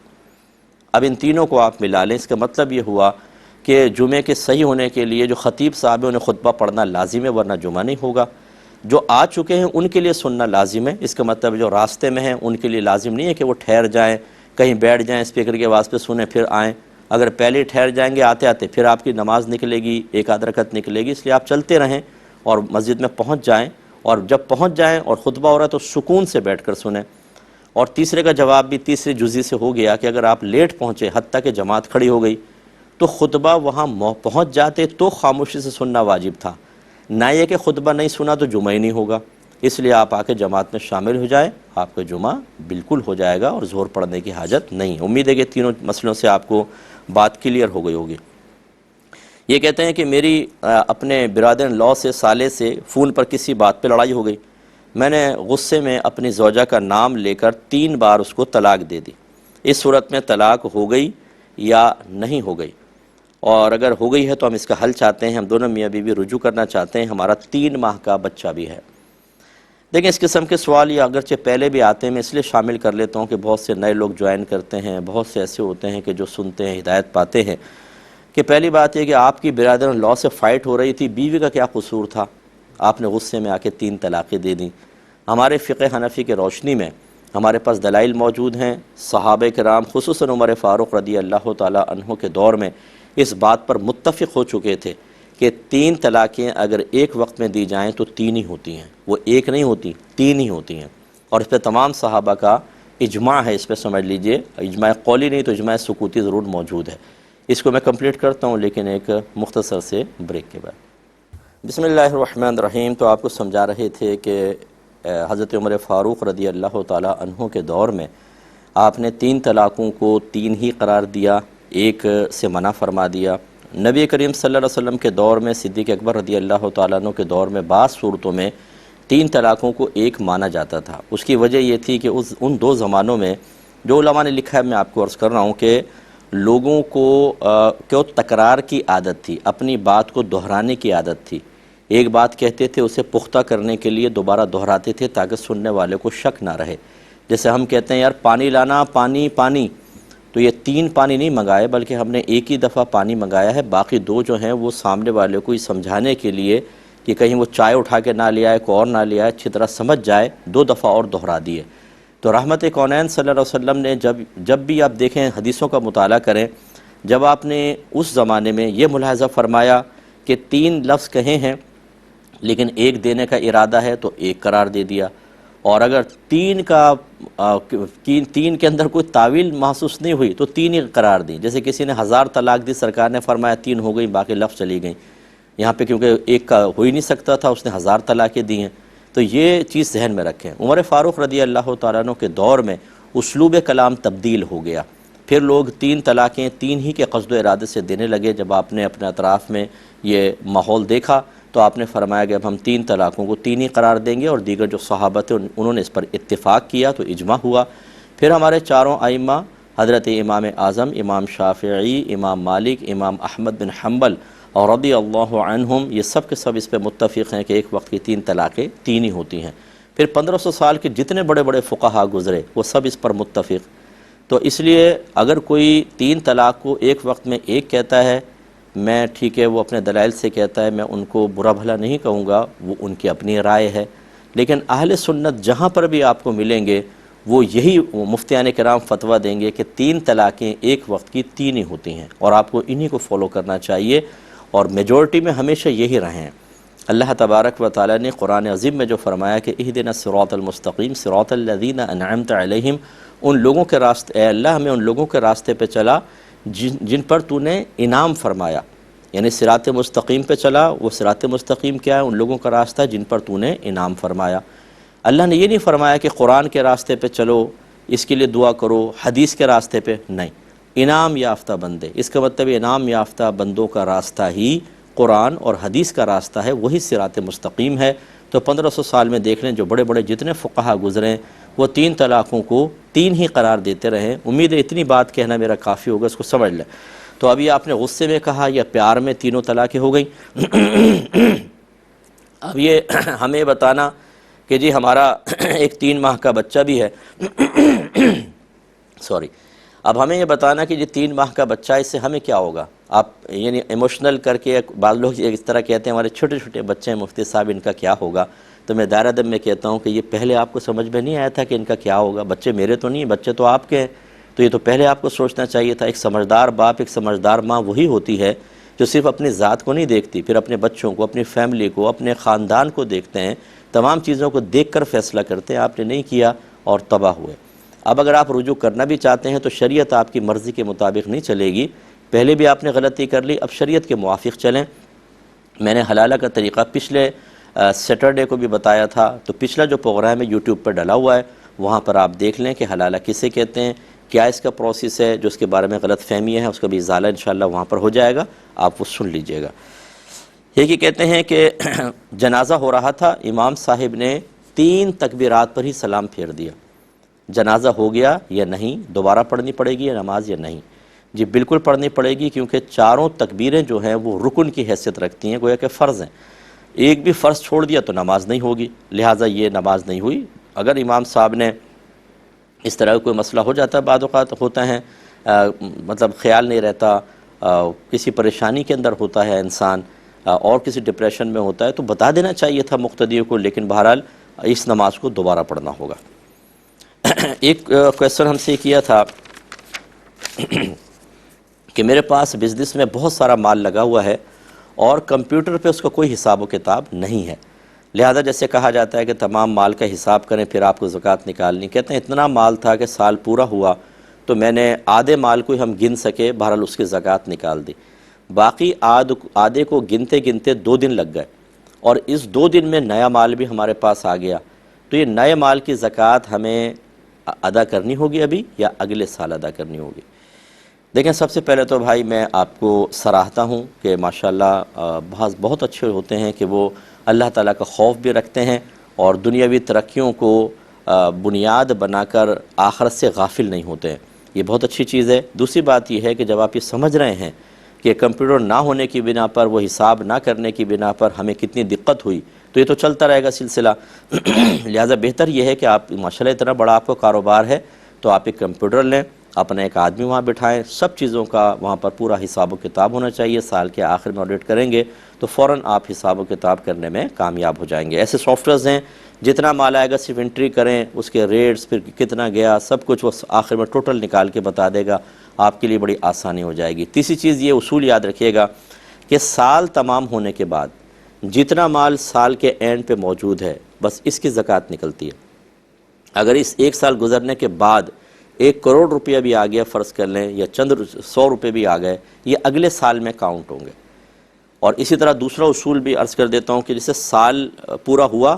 اب ان تینوں کو آپ ملا لیں، اس کا مطلب یہ ہوا کہ جمعے کے صحیح ہونے کے لیے جو خطیب صاحب ہیں انہیں خطبہ پڑھنا لازم ہے، ورنہ جمعہ نہیں ہوگا۔ جو آ چکے ہیں ان کے لیے سننا لازم ہے، اس کا مطلب جو راستے میں ہیں ان کے لیے لازم نہیں ہے کہ وہ ٹھہر جائیں، کہیں بیٹھ جائیں، اسپیکر کی آواز پہ سنیں پھر آئیں۔ اگر پہلے ٹھہر جائیں گے آتے آتے پھر آپ کی نماز نکلے گی، ایک آدھ رکعت نکلے گی، اس لیے آپ چلتے رہیں اور مسجد میں پہنچ جائیں، اور جب پہنچ جائیں اور خطبہ ہو رہا ہے تو سکون سے بیٹھ کر سنیں۔ اور تیسرے کا جواب بھی تیسری جزی سے ہو گیا کہ اگر آپ لیٹ پہنچے حتیٰ کہ جماعت کھڑی ہو گئی تو خطبہ وہاں پہنچ جاتے تو خاموشی سے سننا واجب تھا، نہ یہ کہ خطبہ نہیں سنا تو جمعہ ہی نہیں ہوگا۔ اس لیے آپ آ کے جماعت میں شامل ہو جائیں، آپ کا جمعہ بالکل ہو جائے گا اور ظہر پڑھنے کی حاجت نہیں۔ امید ہے کہ تینوں مسئلوں سے آپ کو بات کلیئر ہو گئی ہوگی۔ یہ کہتے ہیں کہ میری اپنے برادر لا سے سالے سے فون پر کسی بات پہ لڑائی ہو گئی، میں نے غصے میں اپنی زوجہ کا نام لے کر 3 بار اس کو طلاق دے دی، اس صورت میں طلاق ہو گئی یا نہیں ہو گئی؟ اور اگر ہو گئی ہے تو ہم اس کا حل چاہتے ہیں، ہم دونوں میاں بیوی رجوع کرنا چاہتے ہیں، ہمارا 3 ماہ کا بچہ بھی ہے۔ دیکھیں اس قسم کے سوال یہ اگرچہ پہلے بھی آتے ہیں، میں اس لیے شامل کر لیتا ہوں کہ بہت سے نئے لوگ جوائن کرتے ہیں، بہت سے ایسے ہوتے ہیں کہ جو سنتے ہیں ہدایت پاتے ہیں۔ کہ پہلی بات یہ کہ آپ کی برادر لا سے فائٹ ہو رہی تھی، بیوی کا کیا قصور تھا؟ آپ نے غصے میں آ کے 3 طلاقیں دے دیں۔ ہمارے فقہ حنفی کے روشنی میں ہمارے پاس دلائل موجود ہیں، صحابہ کرام خصوصاً عمر فاروق رضی اللہ تعالی عنہ کے دور میں اس بات پر متفق ہو چکے تھے کہ 3 طلاقیں اگر ایک وقت میں دی جائیں تو 3 ہی ہوتی ہیں، وہ ایک نہیں ہوتی، 3 ہی ہوتی ہیں، اور اس پہ تمام صحابہ کا اجماع ہے، اس پہ سمجھ لیجئے اجماع قولی نہیں تو اجماع سکوتی ضرور موجود ہے۔ اس کو میں کمپلیٹ کرتا ہوں لیکن ایک مختصر سے بریک کے بعد۔ بسم اللہ الرحمن الرحیم۔ تو آپ کو سمجھا رہے تھے کہ حضرت عمر فاروق رضی اللہ تعالی عنہ کے دور میں آپ نے 3 طلاقوں کو 3 ہی قرار دیا، ایک سے منع فرما دیا۔ نبی کریم صلی اللہ علیہ وسلم کے دور میں صدیق اکبر رضی اللہ تعالیٰ عنہ کے دور میں بعض صورتوں میں 3 طلاقوں کو ایک مانا جاتا تھا۔ اس کی وجہ یہ تھی کہ ان 2 زمانوں میں جو علماء نے لکھا ہے میں آپ کو عرض کر رہا ہوں کہ لوگوں کو تکرار کی عادت تھی، اپنی بات کو دہرانے کی عادت تھی، ایک بات کہتے تھے اسے پختہ کرنے کے لیے دوبارہ دہراتے تھے تاکہ سننے والے کو شک نہ رہے. جیسے ہم کہتے ہیں یار پانی لانا، پانی پانی، تو یہ 3 پانی نہیں منگائے بلکہ ہم نے ایک ہی دفعہ پانی منگایا ہے، باقی 2 جو ہیں وہ سامنے والے کو یہ سمجھانے کے لیے کہ کہیں وہ چائے اٹھا کے نہ لے آئے، کوئی اور نہ لے آئے، اچھی طرح سمجھ جائے، 2 دفعہ اور دہرا دیے. تو رحمت کونین صلی اللہ علیہ وسلم نے جب بھی آپ دیکھیں حدیثوں کا مطالعہ کریں، جب آپ نے اس زمانے میں یہ ملاحظہ فرمایا کہ 3 لفظ کہے ہیں لیکن ایک دینے کا ارادہ ہے تو ایک قرار دے دیا، اور اگر 3 کے اندر کوئی تعویل محسوس نہیں ہوئی تو 3 ہی قرار دیں. جیسے کسی نے 1000 طلاق دی، سرکار نے فرمایا 3 ہو گئی، باقی لفظ چلی گئیں. یہاں پہ کیونکہ ایک کا ہو ہی نہیں سکتا تھا، اس نے 1000 طلاقیں دی ہیں. تو یہ چیز ذہن میں رکھیں. عمر فاروق رضی اللہ تعالیٰ عنہ کے دور میں اسلوب کلام تبدیل ہو گیا، پھر لوگ 3 طلاقیں 3 ہی کے قصد و ارادے سے دینے لگے. جب آپ نے اپنے اطراف میں یہ ماحول دیکھا تو آپ نے فرمایا کہ اب ہم 3 طلاقوں کو 3 ہی قرار دیں گے، اور دیگر جو صحابہ تھے انہوں نے اس پر اتفاق کیا تو اجماع ہوا. پھر ہمارے چاروں ائمہ حضرت امام اعظم، امام شافعی، امام مالک، امام احمد بن حنبل اور رضی اللہ عنہم، یہ سب کے سب اس پہ متفق ہیں کہ ایک وقت کی 3 طلاقیں 3 ہی ہوتی ہیں. پھر 1500 سال کے جتنے بڑے بڑے فقہا گزرے وہ سب اس پر متفق. تو اس لیے اگر کوئی 3 طلاق کو ایک وقت میں ایک کہتا ہے، میں ٹھیک ہے وہ اپنے دلائل سے کہتا ہے، میں ان کو برا بھلا نہیں کہوں گا، وہ ان کی اپنی رائے ہے. لیکن اہل سنت جہاں پر بھی آپ کو ملیں گے وہ یہی مفتیان کرام فتویٰ دیں گے کہ 3 طلاقیں ایک وقت کی 3 ہی ہوتی ہیں، اور آپ کو انہی کو فالو کرنا چاہیے، اور میجورٹی میں ہمیشہ یہی رہے ہیں. اللہ تبارک و تعالیٰ نے قرآن عظیم میں جو فرمایا کہ اہدنا الصراط المستقیم صراط الذین انعمت علیہم، ان لوگوں کے راستے، اے اللہ ہمیں ان لوگوں کے راستے پہ چلا جن پر تو نے انعام فرمایا. یعنی صراط مستقیم پہ چلا، وہ صراط مستقیم کیا ہے؟ ان لوگوں کا راستہ جن پر تو نے انعام فرمایا. اللہ نے یہ نہیں فرمایا کہ قرآن کے راستے پہ چلو، اس کے لیے دعا کرو، حدیث کے راستے پہ نہیں. انعام یافتہ بندے، اس کا مطلب انعام یافتہ بندوں کا راستہ ہی قرآن اور حدیث کا راستہ ہے، وہی صراط مستقیم ہے. تو 1500 سال میں دیکھ لیں جو بڑے بڑے جتنے فقہا گزرے وہ 3 طلاقوں کو 3 ہی قرار دیتے رہے. امید ہے اتنی بات کہنا میرا کافی ہوگا، اس کو سمجھ لیں. تو ابھی آپ نے غصے میں کہا یا پیار میں 3 طلاقیں ہو گئیں. اب یہ ہمیں بتانا کہ جی ہمارا ایک 3 ماہ کا بچہ بھی ہے اب ہمیں یہ بتانا کہ یہ 3 ماہ کا بچہ ہے، اس سے ہمیں کیا ہوگا؟ آپ یعنی ایموشنل کر کے، بعض لوگ اس طرح کہتے ہیں ہمارے چھوٹے چھوٹے بچے ہیں مفتی صاحب، ان کا کیا ہوگا؟ تو میں دائرہ دم میں کہتا ہوں کہ یہ پہلے آپ کو سمجھ میں نہیں آیا تھا کہ ان کا کیا ہوگا. بچے میرے تو نہیں، بچے تو آپ کے ہیں. تو یہ تو پہلے آپ کو سوچنا چاہیے تھا. ایک سمجھدار باپ، ایک سمجھدار ماں وہی ہوتی ہے جو صرف اپنی ذات کو نہیں دیکھتی، پھر اپنے بچوں کو، اپنی فیملی کو، اپنے خاندان کو دیکھتے ہیں، تمام چیزوں کو دیکھ کر فیصلہ کرتے ہیں. آپ نے نہیں کیا اور تباہ ہوئے. اب اگر آپ رجوع کرنا بھی چاہتے ہیں تو شریعت آپ کی مرضی کے مطابق نہیں چلے گی. پہلے بھی آپ نے غلطی کر لی، اب شریعت کے موافق چلیں. میں نے حلالہ کا طریقہ پچھلے سیٹرڈے کو بھی بتایا تھا، تو پچھلا جو پروگرام ہے یوٹیوب پر ڈلا ہوا ہے، وہاں پر آپ دیکھ لیں کہ حلالہ کسے کہتے ہیں، کیا اس کا پروسیس ہے. جو اس کے بارے میں غلط فہمی ہے اس کا بھی ازالہ انشاءاللہ وہاں پر ہو جائے گا، آپ وہ سن لیجئے گا. یہ کہتے ہیں کہ جنازہ ہو رہا تھا، امام صاحب نے 3 تکبیرات پر ہی سلام پھیر دیا. جنازہ ہو گیا یا نہیں، دوبارہ پڑھنی پڑے گی یا نماز یا نہیں؟ جی بالکل پڑھنی پڑے گی، کیونکہ چاروں تکبیریں جو ہیں وہ رکن کی حیثیت رکھتی ہیں، گویا کہ فرض ہیں. ایک بھی فرض چھوڑ دیا تو نماز نہیں ہوگی، لہٰذا یہ نماز نہیں ہوئی. اگر امام صاحب نے اس طرح کوئی مسئلہ ہو جاتا ہے، بعض اوقات ہوتا ہے مطلب خیال نہیں رہتا، کسی پریشانی کے اندر ہوتا ہے انسان، اور کسی ڈپریشن میں ہوتا ہے، تو بتا دینا چاہیے تھا مقتدیوں کو. لیکن بہرحال اس نماز کو دوبارہ پڑھنا ہوگا. ایک کویسچن ہم سے کیا تھا کہ میرے پاس بزنس میں بہت سارا مال لگا ہوا ہے اور کمپیوٹر پہ اس کا کوئی حساب و کتاب نہیں ہے، لہذا جیسے کہا جاتا ہے کہ تمام مال کا حساب کریں پھر آپ کو زکوٰۃ نکالنی. کہتے ہیں اتنا مال تھا کہ سال پورا ہوا تو میں نے آدھے مال کو ہم گن سکے، بہرحال اس کی زکوٰۃ نکال دی. باقی آدھے کو گنتے گنتے 2 دن لگ گئے، اور اس 2 دن میں نیا مال بھی ہمارے پاس آ گیا. تو یہ نئے مال کی زکوٰۃ ہمیں ادا کرنی ہوگی ابھی یا اگلے سال ادا کرنی ہوگی؟ دیکھیں، سب سے پہلے تو بھائی میں آپ کو سراہتا ہوں کہ ماشاءاللہ بہت اچھے ہوتے ہیں کہ وہ اللہ تعالیٰ کا خوف بھی رکھتے ہیں اور دنیاوی ترقیوں کو بنیاد بنا کر آخرت سے غافل نہیں ہوتے ہیں. یہ بہت اچھی چیز ہے. دوسری بات یہ ہے کہ جب آپ یہ سمجھ رہے ہیں کہ کمپیوٹر نہ ہونے کی بنا پر، وہ حساب نہ کرنے کی بنا پر ہمیں کتنی دقت ہوئی، تو یہ تو چلتا رہے گا سلسلہ۔ لہٰذا بہتر یہ ہے کہ آپ ماشاءاللہ اتنا بڑا آپ کو کاروبار ہے تو آپ ایک کمپیوٹر لیں، اپنا ایک آدمی وہاں بٹھائیں، سب چیزوں کا وہاں پر پورا حساب و کتاب ہونا چاہیے۔ سال کے آخر میں آڈٹ کریں گے تو فوراً آپ حساب و کتاب کرنے میں کامیاب ہو جائیں گے۔ ایسے سافٹ ویئرز ہیں جتنا مال آئے گا صرف انٹری کریں، اس کے ریٹس پھر کتنا گیا سب کچھ وہ آخر میں ٹوٹل نکال کے بتا دے گا، آپ کے لیے بڑی آسانی ہو جائے گی۔ تیسری چیز یہ اصول یاد رکھیے گا کہ سال تمام ہونے کے بعد جتنا مال سال کے اینڈ پہ موجود ہے بس اس کی زکوٰۃ نکلتی ہے۔ اگر اس ایک سال گزرنے کے بعد 1 کروڑ روپیہ بھی آ گیا فرض کر لیں، یا چند 100 روپے بھی آ گئے، یہ اگلے سال میں کاؤنٹ ہوں گے۔ اور اسی طرح دوسرا اصول بھی عرض کر دیتا ہوں کہ جیسے سال پورا ہوا،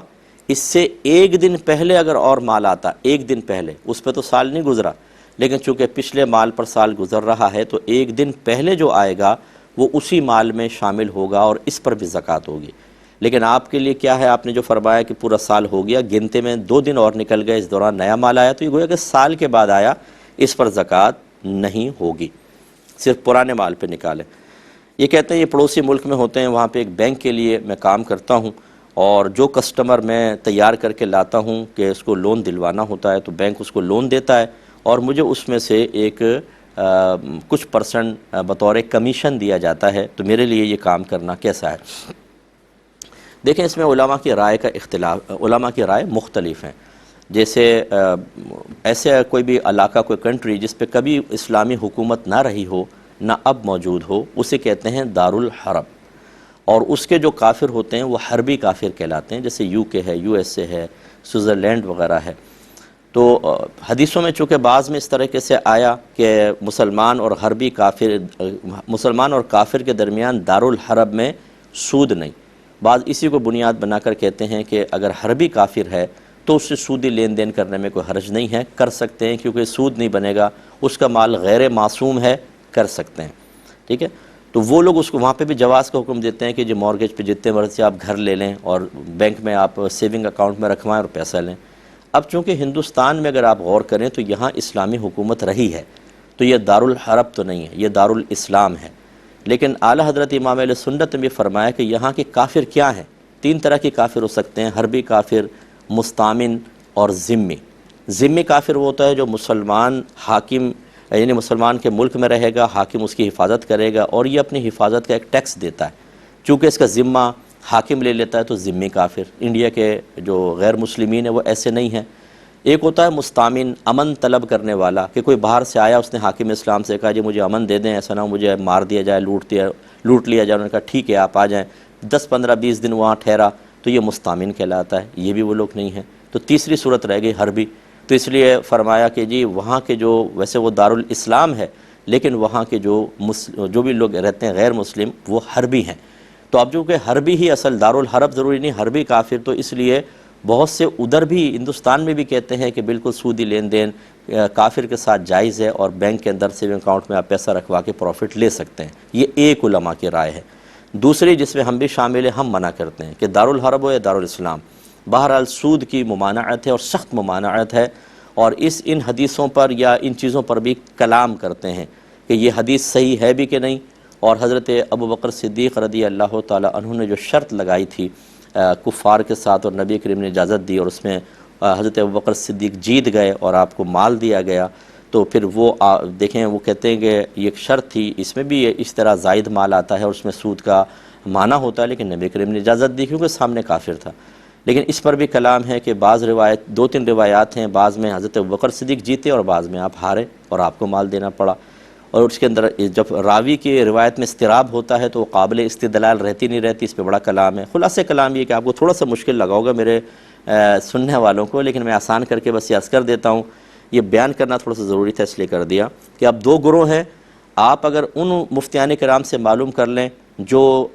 اس سے ایک دن پہلے اگر اور مال آتا، ایک دن پہلے، اس پہ تو سال نہیں گزرا، لیکن چونکہ پچھلے مال پر سال گزر رہا ہے تو ایک دن پہلے جو آئے گا وہ اسی مال میں شامل ہوگا اور اس پر بھی زکوٰۃ ہوگی۔ لیکن آپ کے لیے کیا ہے، آپ نے جو فرمایا کہ پورا سال ہو گیا، گنتے میں 2 دن اور نکل گئے، اس دوران نیا مال آیا، تو یہ گویا کہ سال کے بعد آیا، اس پر زکوٰۃ نہیں ہوگی، صرف پرانے مال پہ نکالیں۔ یہ کہتے ہیں یہ پڑوسی ملک میں ہوتے ہیں، وہاں پہ ایک بینک کے لیے میں کام کرتا ہوں، اور جو کسٹمر میں تیار کر کے لاتا ہوں کہ اس کو لون دلوانا ہوتا ہے تو بینک اس کو لون دیتا ہے، اور مجھے اس میں سے ایک کچھ پرسنٹ بطور کمیشن دیا جاتا ہے، تو میرے لیے یہ کام کرنا کیسا ہے؟ دیکھیں اس میں علماء کی رائے کا اختلاف، علماء کی رائے مختلف ہیں۔ جیسے ایسے کوئی بھی علاقہ، کوئی کنٹری جس پہ کبھی اسلامی حکومت نہ رہی ہو، نہ اب موجود ہو، اسے کہتے ہیں دارالحرب، اور اس کے جو کافر ہوتے ہیں وہ حربی کافر کہلاتے ہیں، جیسے UK ہے، USA ہے، سوئٹزرلینڈ وغیرہ ہے۔ تو حدیثوں میں چونکہ بعض میں اس طریقے سے آیا کہ مسلمان اور کافر کے درمیان دارالحرب میں سود نہیں، بعض اسی کو بنیاد بنا کر کہتے ہیں کہ اگر حربی کافر ہے تو اس سے سودی لین دین کرنے میں کوئی حرج نہیں ہے، کر سکتے ہیں، کیونکہ سود نہیں بنے گا، اس کا مال غیر معصوم ہے، کر سکتے ہیں، ٹھیک ہے۔ تو وہ لوگ اس کو وہاں پہ بھی جواز کا حکم دیتے ہیں کہ جو مارگیج پہ جتنے مرضی آپ گھر لے لیں اور بینک میں آپ سیونگ اکاؤنٹ میں رکھوائیں اور پیسہ لیں۔ اب چونکہ ہندوستان میں اگر آپ غور کریں تو یہاں اسلامی حکومت رہی ہے، تو یہ دارالحرب تو نہیں ہے، یہ دارالاسلام ہے۔ لیکن اعلیٰ حضرت امام اہل سنت نے بھی فرمایا کہ یہاں کے کافر کیا ہیں؟ 3 طرح کے کافر ہو سکتے ہیں، حربی کافر، مستامن اور ذمی۔ ذمی کافر وہ ہوتا ہے جو مسلمان حاکم، یعنی مسلمان کے ملک میں رہے گا، حاکم اس کی حفاظت کرے گا اور یہ اپنی حفاظت کا ایک ٹیکس دیتا ہے، چونکہ اس کا ذمہ حاکم لے لیتا ہے تو ذمی کافر۔ انڈیا کے جو غیر مسلمین ہیں وہ ایسے نہیں ہیں۔ ایک ہوتا ہے مستامن، امن طلب کرنے والا، کہ کوئی باہر سے آیا، اس نے حاکم اسلام سے کہا جی مجھے امن دے دیں، ایسا نہ ہو مجھے مار دیا جائے، لوٹ لیا جائے۔ انہوں نے کہا ٹھیک ہے آپ آ جائیں، 10 15 20 دن وہاں ٹھہرا، تو یہ مستامن کہلاتا ہے، یہ بھی وہ لوگ نہیں ہیں۔ تو تیسری صورت رہ گئی حربی، تو اس لیے فرمایا کہ جی وہاں کے جو، ویسے وہ دارالاسلام ہے لیکن وہاں کے جو بھی لوگ رہتے ہیں غیر مسلم وہ حربی ہیں۔ تو اب جو کہ حربی ہی اصل، دارالحرب ضروری نہیں، حربی کافر، تو اس لیے بہت سے ادھر بھی ہندوستان میں بھی کہتے ہیں کہ بالکل سودی لین دین کافر کے ساتھ جائز ہے، اور بینک کے اندر سیونگ اکاؤنٹ میں آپ پیسہ رکھوا کے پروفٹ لے سکتے ہیں۔ یہ ایک علماء کی رائے ہے۔ دوسری جس میں ہم بھی شامل ہیں، ہم منع کرتے ہیں کہ دارالحرب ہو یا دارالاسلام، بہرحال سود کی ممانعت ہے اور سخت ممانعت ہے، اور ان حدیثوں پر یا ان چیزوں پر بھی کلام کرتے ہیں کہ یہ حدیث صحیح ہے بھی کہ نہیں۔ اور حضرت ابوبکر صدیق رضی اللہ تعالی عنہ نے جو شرط لگائی تھی کفار کے ساتھ اور نبی کریم نے اجازت دی، اور اس میں حضرت ابوبکر صدیق جیت گئے اور آپ کو مال دیا گیا، تو پھر وہ دیکھیں وہ کہتے ہیں کہ یہ ایک شرط تھی، اس میں بھی اس طرح زائد مال آتا ہے اور اس میں سود کا معنی ہوتا ہے، لیکن نبی کریم نے اجازت دی کیونکہ سامنے کافر تھا۔ لیکن اس پر بھی کلام ہے کہ بعض روایت، 2-3 روایات ہیں، بعض میں حضرت ابوبکر صدیق جیتے اور بعض میں آپ ہارے اور آپ کو مال دینا پڑا، اور اس کے اندر جب راوی کی روایت میں اضطراب ہوتا ہے تو وہ قابل استدلال رہتی نہیں رہتی، اس پہ بڑا کلام ہے۔ خلاصہ کلام یہ کہ آپ کو تھوڑا سا مشکل لگا ہوگا میرے سننے والوں کو، لیکن میں آسان کر کے بس یہ عرض کر دیتا ہوں، یہ بیان کرنا تھوڑا سا ضروری تھا اس لیے کر دیا کہ اب 2 گروہ ہیں۔ آپ اگر ان مفتیان کرام سے معلوم کر لیں جو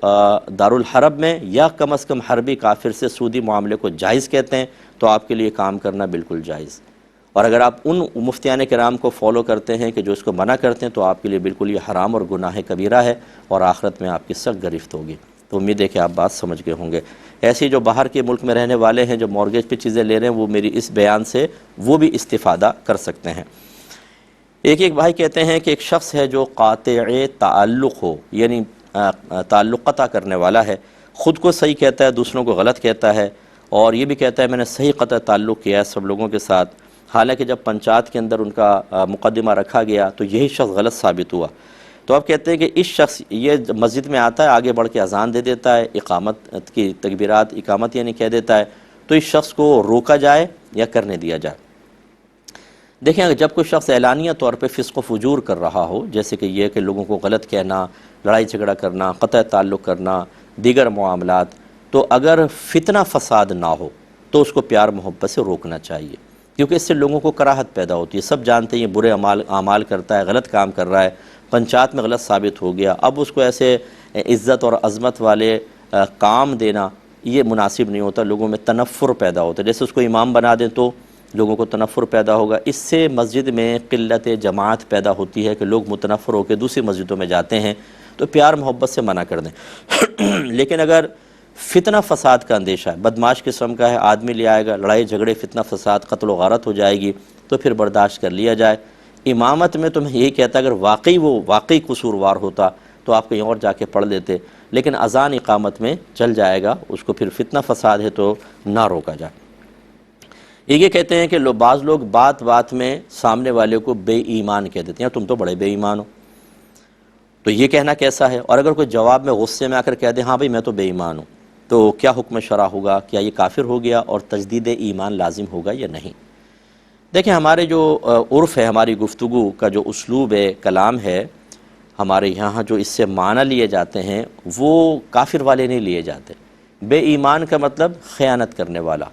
دارالحرب میں یا کم از کم حربی کافر سے سودی معاملے کو جائز کہتے ہیں، تو آپ کے لیے کام کرنا بالکل جائز، اور اگر آپ ان مفتیان کرام کو فالو کرتے ہیں کہ جو اس کو منع کرتے ہیں، تو آپ کے لیے بالکل یہ حرام اور گناہ کبیرہ ہے، اور آخرت میں آپ کی سخت گرفت ہوگی۔ تو امید ہے کہ آپ بات سمجھ گئے ہوں گے۔ ایسے جو باہر کے ملک میں رہنے والے ہیں جو مارگیج پہ چیزیں لے رہے ہیں، وہ میری اس بیان سے وہ بھی استفادہ کر سکتے ہیں۔ ایک بھائی کہتے ہیں کہ ایک شخص ہے جو قاطع تعلق ہو، یعنی تعلق قطع کرنے والا ہے، خود کو صحیح کہتا ہے، دوسروں کو غلط کہتا ہے، اور یہ بھی کہتا ہے میں نے صحیح قطع تعلق کیا ہے سب لوگوں کے ساتھ، حالانکہ جب پنچایت کے اندر ان کا مقدمہ رکھا گیا تو یہی شخص غلط ثابت ہوا۔ تو آپ کہتے ہیں کہ اس شخص یہ مسجد میں آتا ہے، آگے بڑھ کے اذان دے دیتا ہے، اقامت کی تکبیرات، اقامت یعنی کہہ دیتا ہے، تو اس شخص کو روکا جائے یا کرنے دیا جائے؟ دیکھیں، اگر جب کوئی شخص اعلانیہ طور پہ فسق و فجور کر رہا ہو، جیسے کہ یہ کہ لوگوں کو غلط کہنا، لڑائی جھگڑا کرنا، قطع تعلق کرنا، دیگر معاملات، تو اگر فتنہ فساد نہ ہو تو اس کو پیار محبت سے روکنا چاہیے، کیونکہ اس سے لوگوں کو کراہت پیدا ہوتی ہے۔ سب جانتے ہیں یہ برے اعمال کرتا ہے، غلط کام کر رہا ہے، پنچایت میں غلط ثابت ہو گیا، اب اس کو ایسے عزت اور عظمت والے کام دینا یہ مناسب نہیں ہوتا، لوگوں میں تنفر پیدا ہوتا ہے۔ جیسے اس کو امام بنا دیں تو لوگوں کو تنفر پیدا ہوگا، اس سے مسجد میں قلت جماعت پیدا ہوتی ہے کہ لوگ متنفر ہو کے دوسری مسجدوں میں جاتے ہیں، تو پیار محبت سے منع کر دیں۔ لیکن اگر فتنہ فساد کا اندیشہ ہے، بدماش قسم کا ہے، آدمی لے آئے گا، لڑائی جھگڑے، فتنہ فساد، قتل و غارت ہو جائے گی، تو پھر برداشت کر لیا جائے۔ امامت میں تو میں یہی کہتا اگر واقعی قصوروار ہوتا تو آپ کہیں اور جا کے پڑھ لیتے، لیکن اذان اقامت میں چل جائے گا، اس کو پھر فتنہ فساد ہے تو نہ روکا جائے۔ یہ کہتے ہیں کہ بعض لوگ بات بات میں سامنے والے کو بے ایمان کہہ دیتے ہیں، تم تو بڑے بے ایمان ہو، تو یہ کہنا کیسا ہے؟ اور اگر کوئی جواب میں غصے میں آ کر کہہ دے ہاں بھائی میں تو بے ایمان ہوں، تو کیا حکم شرع ہوگا؟ کیا یہ کافر ہو گیا اور تجدید ایمان لازم ہوگا یا نہیں؟ دیکھیں، ہمارے جو عرف ہے، ہماری گفتگو کا جو اسلوب کلام ہے، ہمارے یہاں جو اس سے معنی لیے جاتے ہیں وہ کافر والے نہیں لیے جاتے۔ بے ایمان کا مطلب خیانت کرنے والا،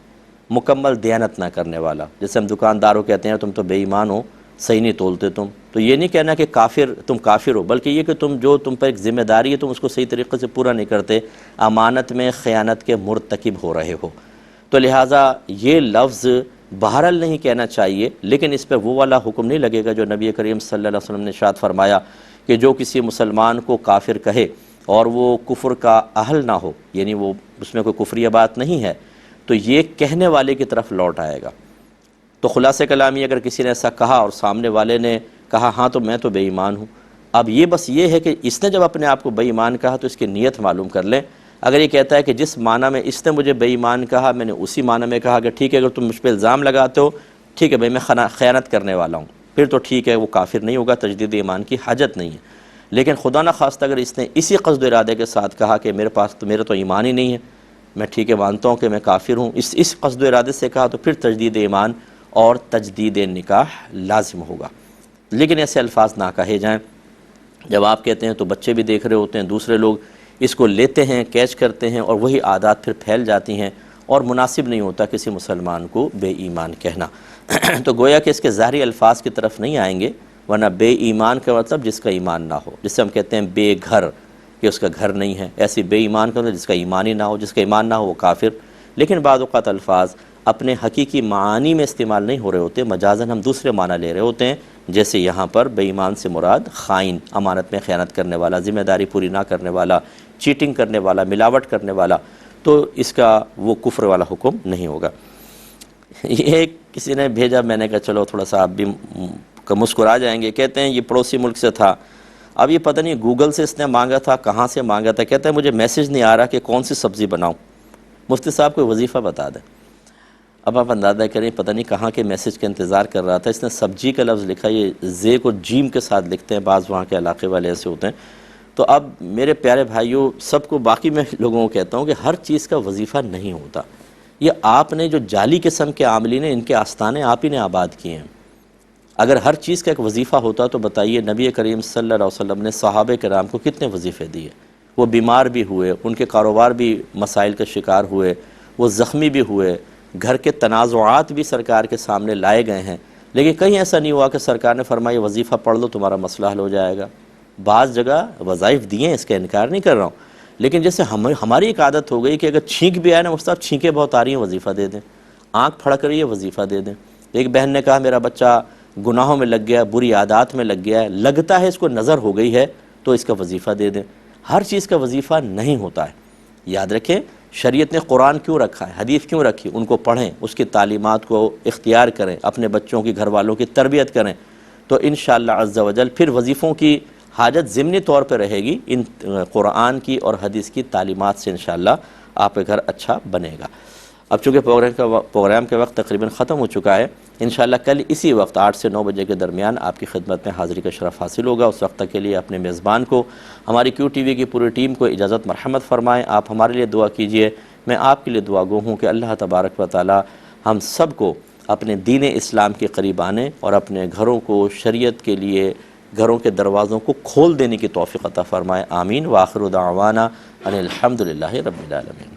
مکمل دیانت نہ کرنے والا۔ جیسے ہم دکانداروں کہتے ہیں تم تو بے ایمان ہو، صحیح نہیں تولتے تم، تو یہ نہیں کہنا کہ تم کافر ہو، بلکہ یہ کہ تم پر ایک ذمہ داری ہے، تم اس کو صحیح طریقے سے پورا نہیں کرتے، امانت میں خیانت کے مرتکب ہو رہے ہو۔ تو لہٰذا یہ لفظ بہرحال نہیں کہنا چاہیے، لیکن اس پہ وہ والا حکم نہیں لگے گا جو نبی کریم صلی اللہ علیہ وسلم نے ارشاد فرمایا کہ جو کسی مسلمان کو کافر کہے اور وہ کفر کا اہل نہ ہو، یعنی وہ اس میں کوئی کفریہ بات نہیں ہے، تو یہ کہنے والے کی طرف لوٹ آئے گا۔ تو خلاصہ کلامی اگر کسی نے ایسا کہا اور سامنے والے نے کہا ہاں تو میں تو بے ایمان ہوں، اب یہ بس یہ ہے کہ اس نے جب اپنے آپ کو بے ایمان کہا تو اس کی نیت معلوم کر لیں۔ اگر یہ کہتا ہے کہ جس معنی میں اس نے مجھے بے ایمان کہا میں نے اسی معنی میں کہا کہ ٹھیک ہے اگر تم مجھ پہ الزام لگاتے ہو، ٹھیک ہے بھائی میں خیانت کرنے والا ہوں، پھر تو ٹھیک ہے، وہ کافر نہیں ہوگا، تجدید ایمان کی حاجت نہیں ہے۔ لیکن خدا نہ خواستہ اگر اس نے اسی قصد و ارادے کے ساتھ کہا کہ میرے تو ایمان ہی نہیں ہے، میں ٹھیک ہے مانتا ہوں کہ میں کافر ہوں، اس قصد و ارادے سے کہا تو پھر تجدید ایمان اور تجدید نکاح لازم ہوگا۔ لیکن ایسے الفاظ نہ کہے جائیں۔ جب آپ کہتے ہیں تو بچے بھی دیکھ رہے ہوتے ہیں، دوسرے لوگ اس کو لیتے ہیں، کیچ کرتے ہیں، اور وہی عادات پھر پھیل جاتی ہیں، اور مناسب نہیں ہوتا کسی مسلمان کو بے ایمان کہنا۔ تو گویا کہ اس کے ظاہری الفاظ کی طرف نہیں آئیں گے، ورنہ بے ایمان کا مطلب جس کا ایمان نہ ہو، جس سے ہم کہتے ہیں بے گھر، کہ اس کا گھر نہیں ہے، ایسی بے ایمان کا مطلب جس کا ایمان ہی نہ ہو، جس کا ایمان نہ ہو وہ کافر۔ لیکن بعض اوقات الفاظ اپنے حقیقی معانی میں استعمال نہیں ہو رہے ہوتے، مجازاً ہم دوسرے معنی لے رہے ہوتے ہیں، جیسے یہاں پر بے ایمان سے مراد خائن، امانت میں خیانت کرنے والا، ذمہ داری پوری نہ کرنے والا، چیٹنگ کرنے والا، ملاوٹ کرنے والا، تو اس کا وہ کفر والا حکم نہیں ہوگا۔ یہ کسی نے بھیجا، میں نے کہا چلو تھوڑا سا آپ بھی مسکرا جائیں گے، کہتے ہیں یہ پڑوسی ملک سے تھا، اب یہ پتہ نہیں گوگل سے اس نے مانگا تھا، کہاں سے مانگا تھا، کہتا ہے مجھے میسج نہیں آ رہا کہ کون سی سبزی بناؤں، مفتی صاحب کوئی وظیفہ بتا دیں۔ اب آپ اندازہ کریں پتہ نہیں کہاں کے میسج کا انتظار کر رہا تھا، اس نے سبزی کا لفظ لکھا، یہ زے کو جیم کے ساتھ لکھتے ہیں، بعض وہاں کے علاقے والے ایسے ہوتے ہیں۔ تو اب میرے پیارے بھائیوں، سب کو، باقی میں لوگوں کو کہتا ہوں کہ ہر چیز کا وظیفہ نہیں ہوتا، یہ آپ نے جو جعلی قسم کے عاملین ہیں ان کے آستانے آپ ہی نے آباد کیے ہیں۔ اگر ہر چیز کا ایک وظیفہ ہوتا تو بتائیے نبی کریم صلی اللہ علیہ وسلم نے صحابہ کرام کو کتنے وظیفے دیے، وہ بیمار بھی ہوئے، ان کے کاروبار بھی مسائل کا شکار ہوئے، وہ زخمی بھی ہوئے، گھر کے تنازعات بھی سرکار کے سامنے لائے گئے ہیں، لیکن کہیں ایسا نہیں ہوا کہ سرکار نے فرمایا وظیفہ پڑھ لو تمہارا مسئلہ حل ہو جائے گا۔ بعض جگہ وظائف دیے ہیں، اس کا انکار نہیں کر رہا ہوں، لیکن جیسے ہماری ایک عادت ہو گئی کہ اگر چھینک بھی آئے نا مفتیٰ چھینکیں بہت آ رہی ہیں وظیفہ دے دیں، آنکھ پھڑک رہی ہے وظیفہ دے دیں۔ ایک بہن نے کہا میرا بچہ گناہوں میں لگ گیا، بری عادات میں لگ گیا ہے، لگتا ہے اس کو نظر ہو گئی ہے تو اس کا وظیفہ دے دیں۔ ہر چیز کا وظیفہ نہیں ہوتا ہے، یاد رکھیں شریعت نے قرآن کیوں رکھا ہے، حدیث کیوں رکھی، ان کو پڑھیں، اس کی تعلیمات کو اختیار کریں، اپنے بچوں کی، گھر والوں کی تربیت کریں۔ تو انشاءاللہ عز و جل پھر وظیفوں کی حاجت ضمنی طور پہ رہے گی، ان قرآن کی اور حدیث کی تعلیمات سے انشاءاللہ آپ کے گھر اچھا بنے گا۔ اب چونکہ پروگرام کے وقت تقریباً ختم ہو چکا ہے، انشاءاللہ کل اسی وقت 8 سے 9 بجے کے درمیان آپ کی خدمت میں حاضری کا شرف حاصل ہوگا۔ اس وقت تک کے لیے اپنے میزبان کو، ہماری کیو ٹی وی کی پوری ٹیم کو اجازت مرحمت فرمائیں۔ آپ ہمارے لیے دعا کیجئے، میں آپ کے لیے دعا گو ہوں کہ اللہ تبارک و تعالی ہم سب کو اپنے دین اسلام کے قریب آنے اور اپنے گھروں کو شریعت کے لیے گھروں کے دروازوں کو کھول دینے کی توفیق عطا فرمائے، آمین۔ وآخر دعوانا ان الحمدللہ رب العالمین۔